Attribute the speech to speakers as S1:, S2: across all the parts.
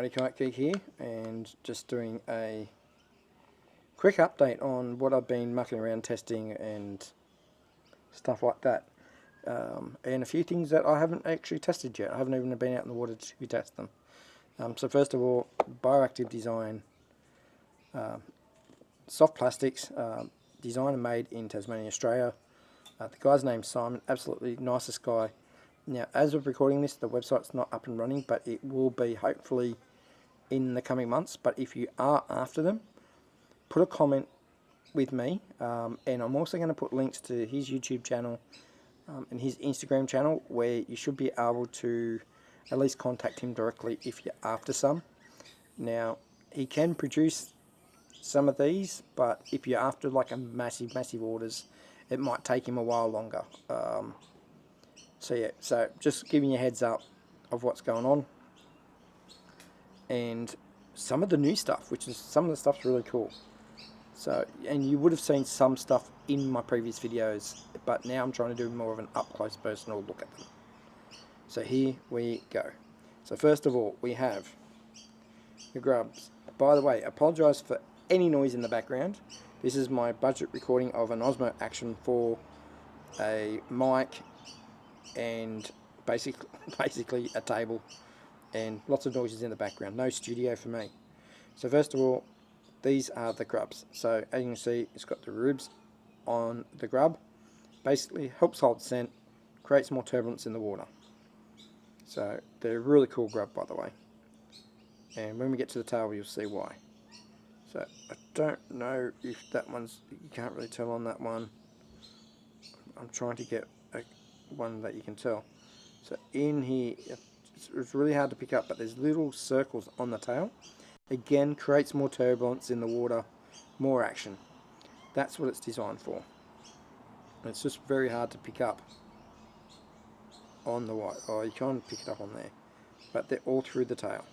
S1: Matty Kite Geek here, and just doing a quick update on what I've been mucking around testing and stuff like that, and a few things that I haven't actually tested yet. I haven't even been out in the water to test them. So first of all, Bioactiv design, soft plastics, designed and made in Tasmania, Australia. The guy's name's Simon, absolutely nicest guy. Now, as of recording this, the website's not up and running, but it will be hopefully in the coming months. But if you are after them, put a comment with me, and I'm also going to put links to his YouTube channel and his Instagram channel, where you should be able to at least contact him directly if you're after some. Now, he can produce some of these, but if you're after like a massive orders, it might take him a while longer. So yeah, so just giving you a heads up of what's going on, and some of the new stuff, which is some of the stuff's really cool. So, and you would have seen some stuff in my previous videos, but now I'm trying to do more of an up close personal look at them. So here we go. So first of all, we have the grubs. By the way, apologise for any noise in the background. This is my budget recording of an Osmo Action for a mic and basically a table, and lots of noises in the background. No studio for me. So first of all, these are the grubs. So as you can see, it's got the ribs on the grub. Basically helps hold scent, creates more turbulence in the water. So they're a really cool grub, by the way. And when we get to the tail, you'll see why. So I don't know if that one's, you can't really tell on that one. I'm trying to get one that you can tell. So in here, it's really hard to pick up, but there's little circles on the tail. Again, creates more turbulence in the water, more action. That's what it's designed for. And it's just very hard to pick up on the white. Oh, you can't pick it up on there, but they're all through the tail.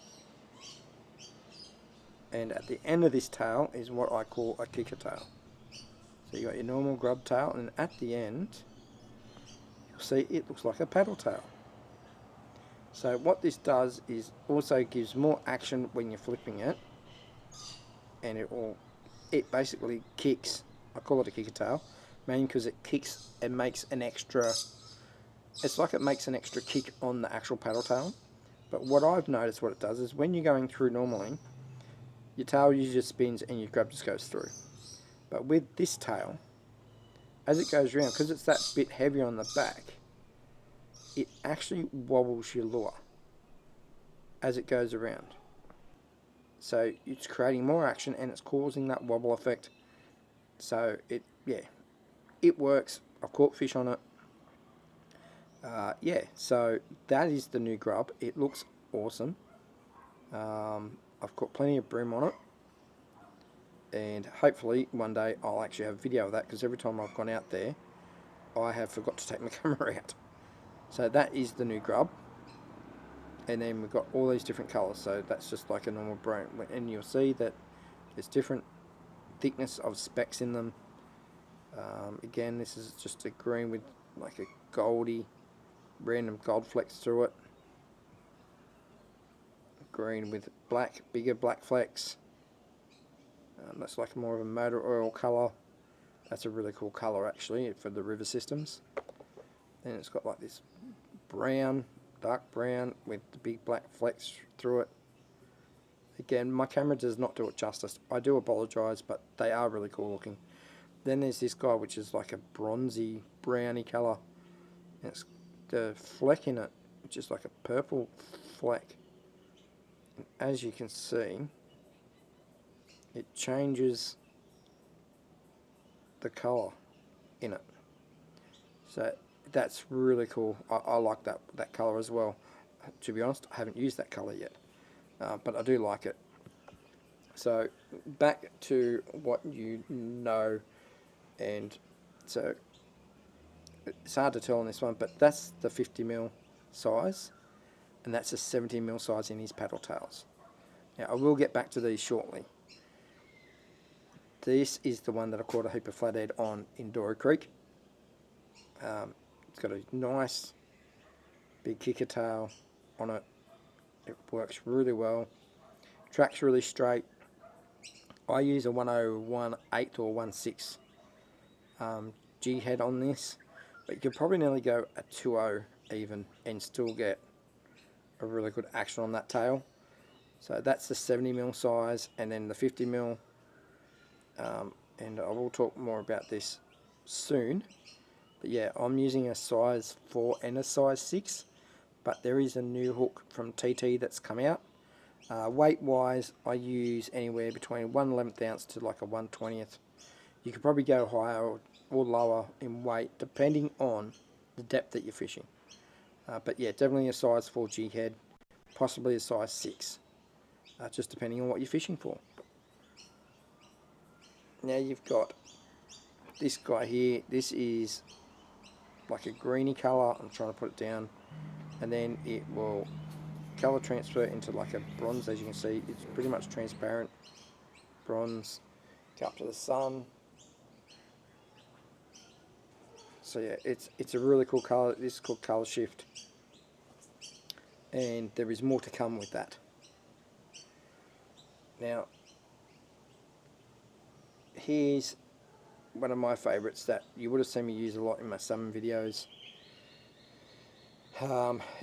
S1: And at the end of this tail is what I call a kicker tail. So you got your normal grub tail, and at the end, you'll see it looks like a paddle tail. So what this does is also gives more action when you're flipping it, and it basically kicks. I call it a kicker tail, mainly because it kicks and makes an extra. It's like it makes an extra kick on the actual paddle tail. But what I've noticed, what it does is when you're going through normally, your tail usually just spins and your grub just goes through. But with this tail, as it goes around, because it's that bit heavier on the back, it actually wobbles your lure as it goes around. So it's creating more action and it's causing that wobble effect. So it works. I've caught fish on it. Yeah, so that is the new grub. It looks awesome. I've caught plenty of bream on it, and hopefully one day I'll actually have a video of that, because every time I've gone out there I have forgot to take my camera out. So that is the new grub, and then we've got all these different colours. So that's just like a normal bream, and you'll see that there's different thickness of specks in them. Again, this is just a green with like a goldy, random gold flecks through it. Green with black, bigger black flecks. That's like more of a motor oil colour. That's a really cool colour actually for the river systems. Then it's got like this brown, dark brown with the big black flecks through it. Again, my camera does not do it justice. I do apologise, but they are really cool looking. Then there's this guy which is like a bronzy, browny colour. And it's the fleck in it, which is like a purple fleck. And as you can see, it changes the colour in it. So that's really cool. I like that colour as well. To be honest, I haven't used that colour yet, but I do like it. So back to what you know, and so it's hard to tell on this one, but that's the 50mm size, and that's a 70mm size in his paddle tails. Now I will get back to these shortly. This is the one that I caught a heap of flathead on in Dory Creek. It's got a nice big kicker tail on it. It works really well. Track's really straight. I use a 101/8 or 1/6 G head on this, but you could probably nearly go a 2.0 even and still get a really good action on that tail. So that's the 70mm size, and then the 50mm, and I will talk more about this soon. But yeah, I'm using a size 4 and a size 6, but there is a new hook from TT that's come out. Weight wise, I use anywhere between 1/11 ounce to like a 1/20th. You could probably go higher or lower in weight depending on the depth that you're fishing. But yeah, definitely a size 4 G head, possibly a size 6, just depending on what you're fishing for. Now you've got this guy here. This is like a greeny colour. I'm trying to put it down, and then it will colour transfer into like a bronze. As you can see, it's pretty much transparent bronze. Go up to the sun. So yeah, it's a really cool colour. This is called Colour Shift, and there is more to come with that. Now, here's one of my favourites that you would have seen me use a lot in my salmon videos.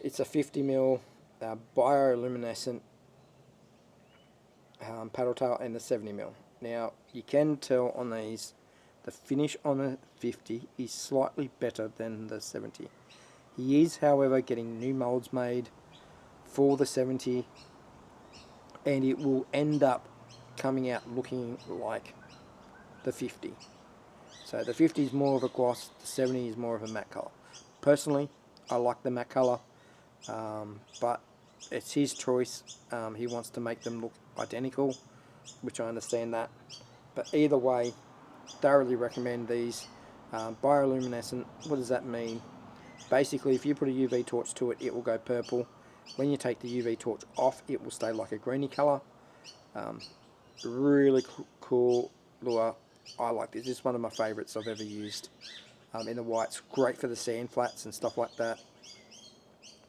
S1: It's a 50mm bioluminescent paddle tail and the 70mm. Now, you can tell on these, the finish on the 50 is slightly better than the 70. He is, however, getting new molds made for the 70, and it will end up coming out looking like the 50. So the 50 is more of a gloss, the 70 is more of a matte colour. Personally, I like the matte colour, but it's his choice. He wants to make them look identical, which I understand that. But either way, thoroughly recommend these. Bioluminescent, what does that mean? Basically, if you put a UV torch to it, it will go purple. When you take the UV torch off, it will stay like a greeny colour. Really cool lure. I like this. This is one of my favourites I've ever used. In the white's great for the sand flats and stuff like that,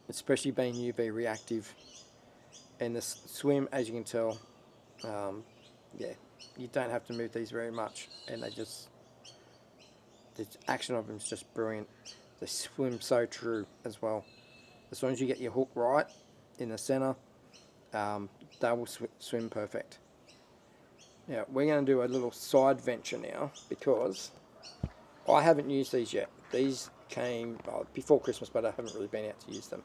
S1: especially being UV reactive. And the swim, as you can tell, yeah, you don't have to move these very much, and the action of them is just brilliant. They swim so true as well. As long as you get your hook right in the center, they will swim perfect. Now we're going to do a little side venture now, because I haven't used these yet. These came before Christmas, but I haven't really been out to use them.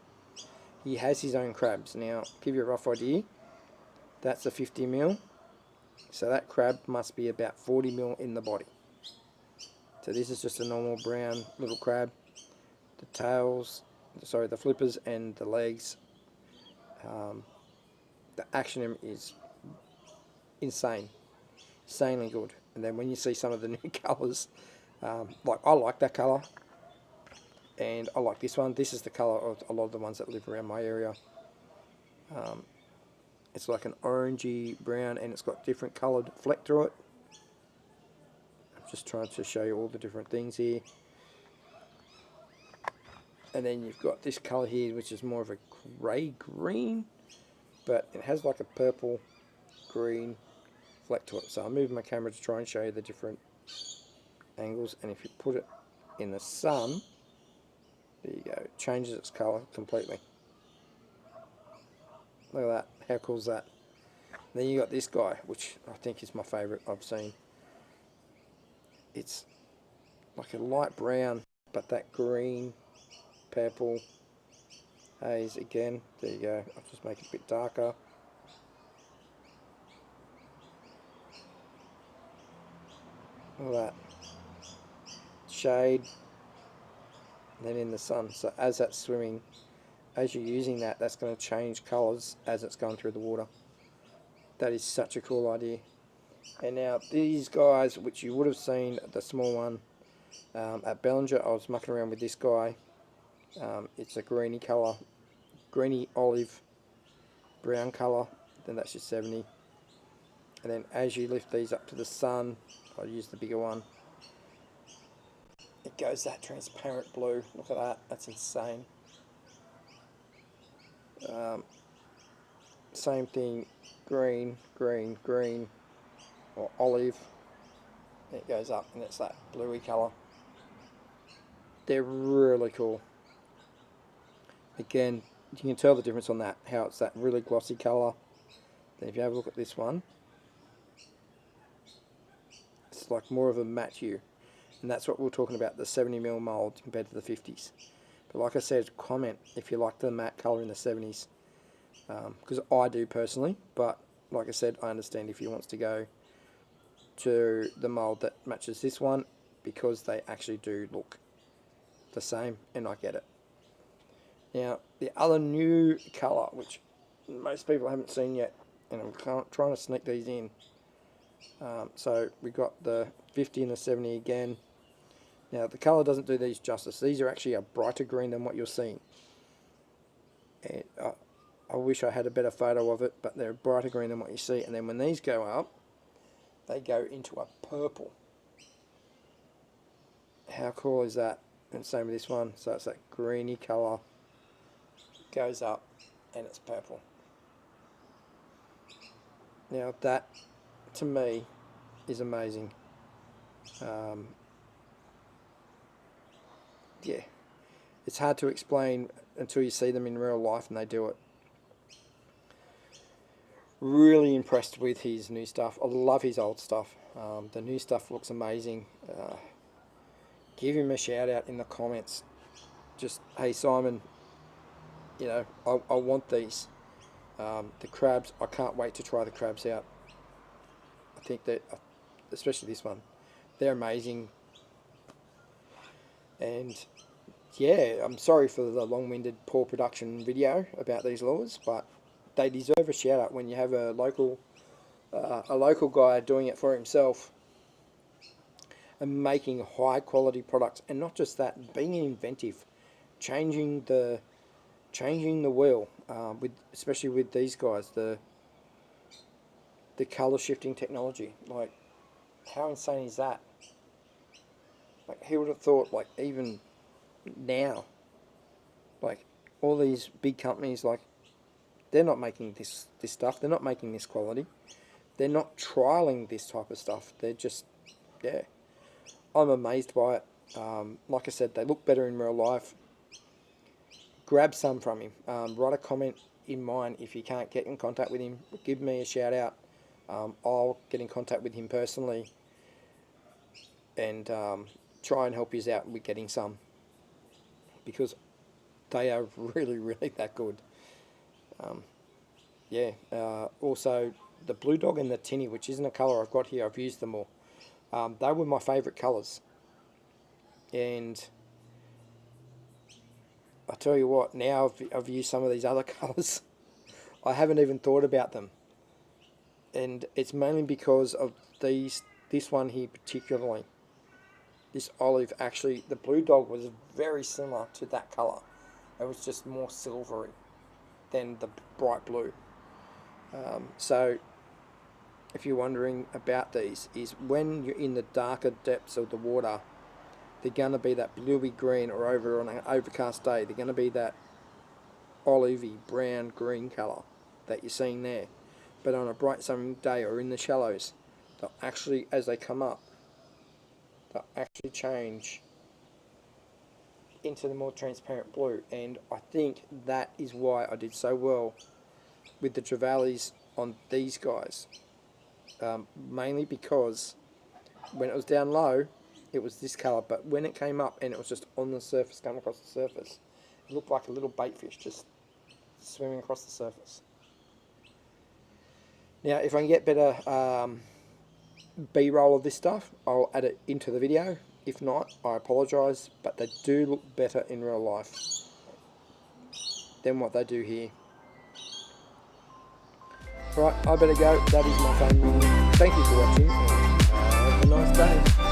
S1: He has his own crabs. Now, to give you a rough idea, that's a 50mm. So that crab must be about 40mm in the body. So this is just a normal brown little crab. The tails, sorry, the flippers and the legs, the action is insane, insanely good. And then when you see some of the new colours, like I like that colour, and I like this one. This is the colour of a lot of the ones that live around my area. It's like an orangey brown, and it's got different coloured fleck through it. I'm just trying to show you all the different things here. And then you've got this colour here, which is more of a grey-green, but it has like a purple-green fleck to it. So I'm moving my camera to try and show you the different angles, and if you put it in the sun, there you go, it changes its colour completely. Look at that, how cool is that? And then you got this guy, which I think is my favourite I've seen. It's like a light brown, but that green, purple haze again. There you go, I'll just make it a bit darker. Look at that. Shade, and then in the sun. So as that's swimming, as you're using that, that's going to change colours as it's going through the water. That is such a cool idea. And now these guys, which you would have seen, the small one at Bellinger, I was mucking around with this guy. It's a greeny colour, greeny olive brown colour. Then that's your 70. And then as you lift these up to the sun, I'll use the bigger one. It goes that transparent blue. Look at that. That's insane. Same thing, green, green, green, or olive. It goes up and it's that bluey colour. They're really cool. Again, you can tell the difference on that, how it's that really glossy colour. Then if you have a look at this one, it's like more of a matte hue. And that's what we were talking about, the 70mm mould compared to the 50s. But like I said, comment if you like the matte colour in the 70s. Because I do personally, but like I said, I understand if he wants to go to the mould that matches this one, because they actually do look the same, and I get it. Now, the other new colour, which most people haven't seen yet, and I'm trying to sneak these in. So we got the 50 and the 70 again. Now, the colour doesn't do these justice. These are actually a brighter green than what you're seeing. And I wish I had a better photo of it, but they're brighter green than what you see. And then when these go up, they go into a purple. How cool is that? And same with this one. So it's that greeny colour. Goes up and it's purple. Now that, to me, is amazing. Yeah, it's hard to explain until you see them in real life and they do it. Really impressed with his new stuff. I love his old stuff. The new stuff looks amazing. Give him a shout out in the comments. Just, hey Simon, you know, I want these. The crabs, I can't wait to try the crabs out. I think that, especially this one, they're amazing. And yeah, I'm sorry for the long-winded, poor production video about these lures, but they deserve a shout out when you have a local guy doing it for himself and making high quality products. And not just that, being inventive, changing the wheel, especially with these guys, the color shifting technology. Like, how insane is that? Like, who would have thought, like, even now, like, all these big companies, like, they're not making this stuff, they're not making this quality, they're not trialing this type of stuff, they're just, yeah, I'm amazed by it. Like I said, they look better in real life. Grab some from him. Write a comment in mine if you can't get in contact with him. Give me a shout out. I'll get in contact with him personally and try and help you out with getting some, because they are really, really that good. Yeah. Also, the blue dog and the tinny, which isn't a colour I've got here, I've used them all. They were my favourite colours. And I tell you what, now I've used some of these other colours, I haven't even thought about them. And it's mainly because of this one here particularly. This olive, actually, the blue dog was very similar to that colour. It was just more silvery than the bright blue. So, if you're wondering about these, is when you're in the darker depths of the water, they're going to be that bluey green, or over on an overcast day, they're going to be that olivey, brown, green colour that you're seeing there. But on a bright sunny day or in the shallows, they'll actually, as they come up, they'll actually change into the more transparent blue. And I think that is why I did so well with the trevallies on these guys. Mainly because when it was down low, it was this colour, but when it came up and it was just on the surface, coming across the surface, it looked like a little baitfish just swimming across the surface. Now, if I can get better B-roll of this stuff, I'll add it into the video. If not, I apologise, but they do look better in real life than what they do here. Right, I better go. That is my phone ringing. Thank you for watching, and have a nice day.